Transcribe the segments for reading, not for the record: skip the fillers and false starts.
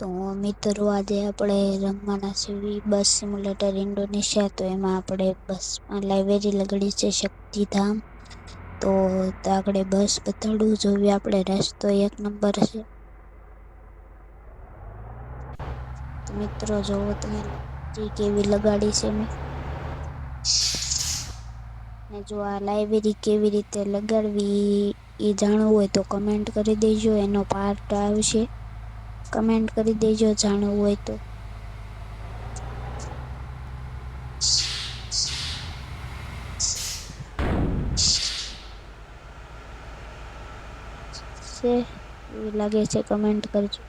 તો મિત્રો આજે આપણે રમવાના છીએ બસ સિમ્યુલેટર ઇન્ડોનેશિયા. તો એમાં આપણે બસમાં લાઇબ્રેરી લગાડી છે શક્તિધામ. તો આગળ બસ બતાડવું જોઈએ આપણે રસ્તો 1 નંબર છે. તો મિત્રો જોવો તમે કેવી લગાડી છે મેં. ને જો આ લાઇબ્રેરી કેવી રીતે લગાડવી એ જાણવું હોય તો કમેન્ટ કરી દેજો. એનો પાર્ટ આવશે, કમેન્ટ કરી દેજો જાણવું હોય તો. એવું લાગે છે કમેન્ટ કરજો.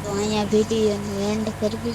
તો અહીંયા વિડીયોનું એન્ડ કરવી.